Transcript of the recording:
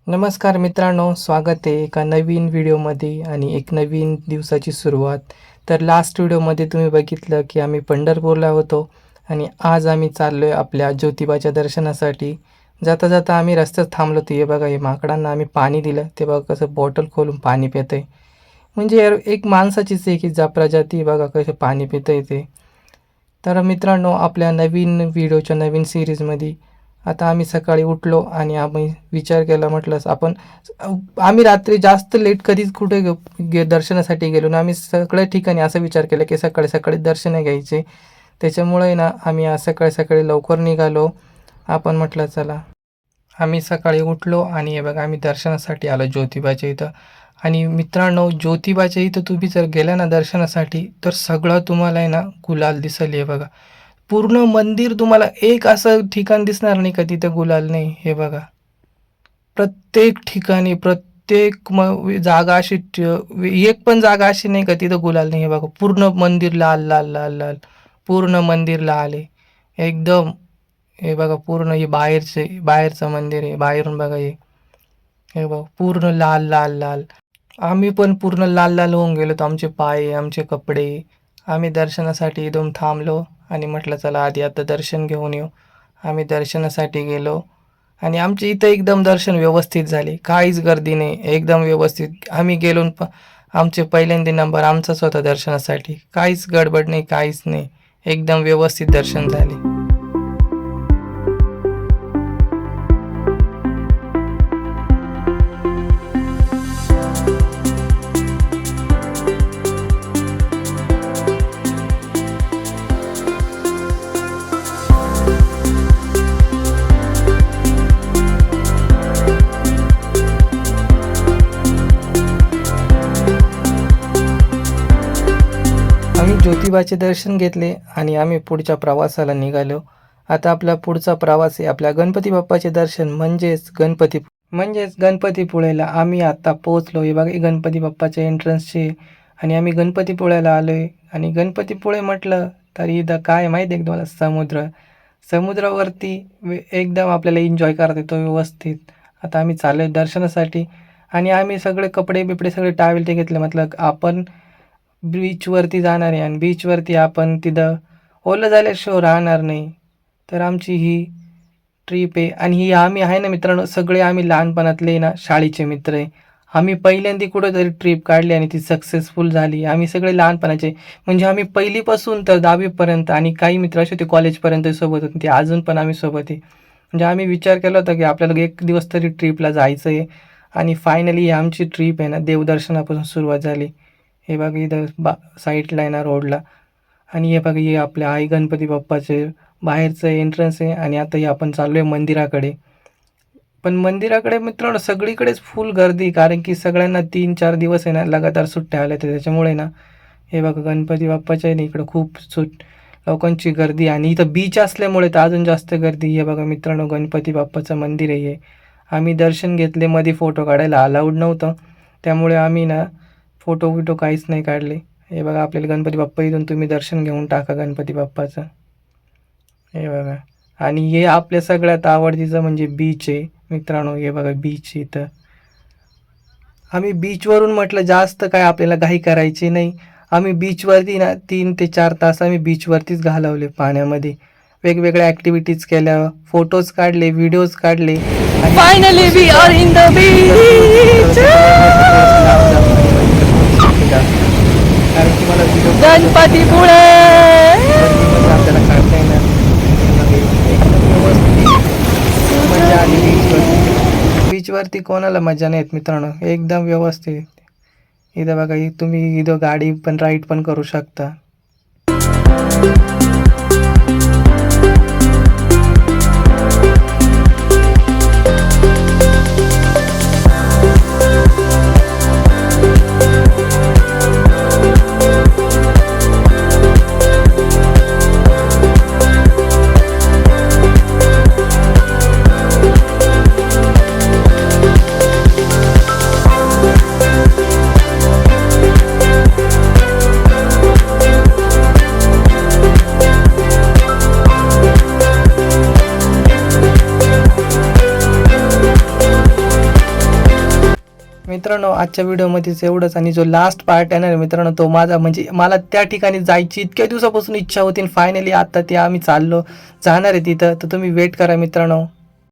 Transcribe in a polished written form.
नमस्कार मित्रांनो, स्वागत आहे एका नवीन व्हिडिओमध्ये आणि एक नवीन दिवसाची सुरुवात. तर लास्ट व्हिडिओमध्ये तुम्ही बघितलं की आम्ही पंढरपूरला होतो आणि आज आम्ही चाललो आहे आपल्या ज्योतिबाच्या दर्शनासाठी. जाता जाता आम्ही रस्त्यात थांबलो होतो. हे बघा, हे माकडांना आम्ही पाणी दिलं, ते बघा कसं बॉटल खोलून पाणी पित आहे. म्हणजे यार एक माणसाचीच आहे की जा प्रजाती बघा कसं पाणी पितं आहे ते. तर मित्रांनो, आपल्या नवीन व्हिडिओच्या नवीन सिरीजमध्ये आता आम्ही सकाळी उठलो आणि आम्ही विचार केला, म्हटलं आम्ही रात्री जास्त लेट कधीच कुठे दर्शनासाठी गेलो ना. आम्ही सगळ्या ठिकाणी असं विचार केला की सकाळी सकाळी दर्शन घ्यायचे. त्याच्यामुळे ना आम्ही आज सकाळी सकाळी लवकर निघालो. आपण म्हटलं चला, आम्ही सकाळी उठलो आणि हे बघा आम्ही दर्शनासाठी आलो ज्योतिबाच्या इथं. आणि मित्रांनो, ज्योतिबाच्या इथं तुम्ही जर गेला ना दर्शनासाठी तर सगळं तुम्हाला आहे ना गुलाल दिसेल. हे बघा, पूर्ण मंदिर तुम्हाला एक असं ठिकाण दिसणार नाही का तिथं गुलाल नाही. हे बघा, प्रत्येक ठिकाणी प्रत्येक जागा अशी एक पण जागा अशी नाही का तिथं गुलाल नाही. हे बघा, पूर्ण मंदिर लाल लाल लाल लाल, पूर्ण मंदिर लाल आहे एकदम. हे बघा, पूर्ण हे बाहेरचं मंदिर आहे. बाहेरून बघा, हे बघा पूर्ण लाल लाल लाल. आम्ही पण पूर्ण लाल लाल होऊन गेलो तर आमचे पाय, आमचे कपडे. आम्ही दर्शनासाठी एकदम थांबलो आणि म्हटलं चला आधी आता दर्शन घेऊन येऊ. आम्ही दर्शनासाठी गेलो आणि आमचे इथं एकदम दर्शन व्यवस्थित झाले, काहीच गर्दी नाही, एकदम व्यवस्थित. आम्ही गेलो आमचे पहिल्यांदा नंबर आमचाच होता दर्शनासाठी, काहीच गडबड नाही, काहीच नाही, एकदम व्यवस्थित दर्शन झाले. आम्ही ज्योतिबाचे दर्शन घेतले आणि आम्ही पुढच्या प्रवासाला निघालो. आता आपला पुढचा प्रवास आहे आपल्या गणपती बाप्पाचे दर्शन म्हणजेच गणपतीपुळेला. आम्ही आता पोहोचलो. हे बघा, गणपती बाप्पाच्या एंट्रन्सचे आणि आम्ही गणपतीपुळ्याला आलो आहे. आणि गणपतीपुळे म्हटलं तर इथं काय माहीत आहे तुम्हाला, समुद्रावरती एकदम आपल्याला एन्जॉय करता येतो व्यवस्थित. आता आम्ही चाललो आहे दर्शनासाठी आणि आम्ही सगळे कपडे बिपडे सगळे टावेल ते घेतले. म्हटलं आपण बीचवरती जाणार आहे आणि बीचवरती आपण तिथं ओलं झाल्याशिवाय राहणार नाही. तर आमची ही ट्रिप आहे आणि ही आम्ही आहे ना मित्रांनो, सगळे आम्ही लहानपणातले ना शाळेचे मित्र आहे. आम्ही पहिल्यांदा कुठंतरी ट्रिप काढली आणि ती सक्सेसफुल झाली. आम्ही सगळे लहानपणाचे, म्हणजे आम्ही पहिलीपासून तर 10वीपर्यंत आणि काही मित्र असे होते कॉलेजपर्यंत सोबत होते, ते अजून पण आम्ही सोबत आहे. म्हणजे आम्ही विचार केला होता की आपल्याला एक दिवस तरी ट्रिपला जायचं आहे आणि फायनली ही आमची ट्रिप आहे ना देवदर्शनापासून सुरुवात झाली. हे बघा इथं साईडला आहे ना रोडला. आणि हे बघा, हे आपल्या आई गणपती बाप्पाचे बाहेरचं एंट्रन्स आहे आणि आता हे आपण चाललो आहे मंदिराकडे. पण मंदिराकडे मित्रांनो सगळीकडेच फुल गर्दी, कारण की सगळ्यांना 3-4 दिवस आहे ना लगातार सुट्ट्या आल्या तर त्याच्यामुळे ना हे बघा गणपती बाप्पाच्या आहे ना इकडं खूप लोकांची गर्दी आणि इथं बीच असल्यामुळे तर अजून जास्त गर्दी. हे बघा मित्रांनो, गणपती बाप्पाचं मंदिर आहे हे. आम्ही दर्शन घेतले, मध्ये फोटो काढायला अलाउड नव्हतं, त्यामुळे आम्ही ना फोटो काहीच नाही काढले. हे बघा, आपल्याला गणपती बाप्पा इथून तुम्ही दर्शन घेऊन टाका गणपती बाप्पाचं. हे बघा, आणि हे आपल्या सगळ्यात आवडतीचं म्हणजे बीच आहे मित्रांनो. हे बघा बीच इथं. आम्ही बीचवरून म्हटलं जास्त काय आपल्याला घाई करायची नाही. आम्ही बीचवरती ना 3 ते 4 तास आम्ही बीचवरतीच घालवले पाण्यामध्ये. वेगवेगळ्या ॲक्टिव्हिटीज केल्या, फोटोज काढले, व्हिडिओज काढले. Finally we are in the beach. कारण की मला गणपतीपुळे आपल्याला काढता येणार. मजा आली बीचवरती. कोणाला मजा नाही येत मित्रांनो, एकदम व्यवस्थित. इथं बघा, तुम्ही इथं गाडी पण राईड पण करू शकता. मित्रांनो आजच्या व्हिडिओमध्येच एवढंच, आणि जो लास्ट पार्ट येणार आहे मित्रांनो तो माझा, म्हणजे मला त्या ठिकाणी जायची इतक्या दिवसापासून इच्छा होती, फायनली आता ते आम्ही जाणार आहे तिथं, तर तुम्ही वेट करा मित्रांनो.